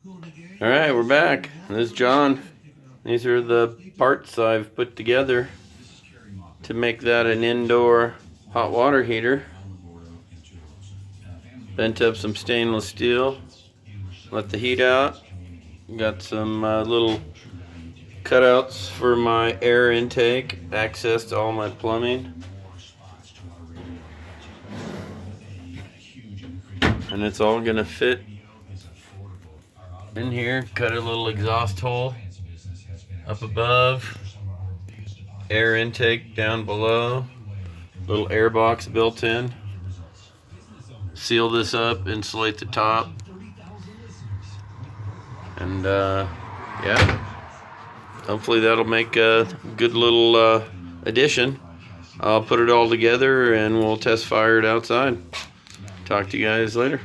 Alright, we're back. This is John. These are the parts I've put together to make that an indoor hot water heater. Bent up some stainless steel, let the heat out. Got some little cutouts for my air intake, access to all my plumbing. And it's all gonna fit in here. Cut a little exhaust hole up above, air intake down below, little air box built in. Seal this up, insulate the top, and yeah, hopefully that'll make a good little addition. I'll put it all together and we'll test fire it outside. Talk to you guys later.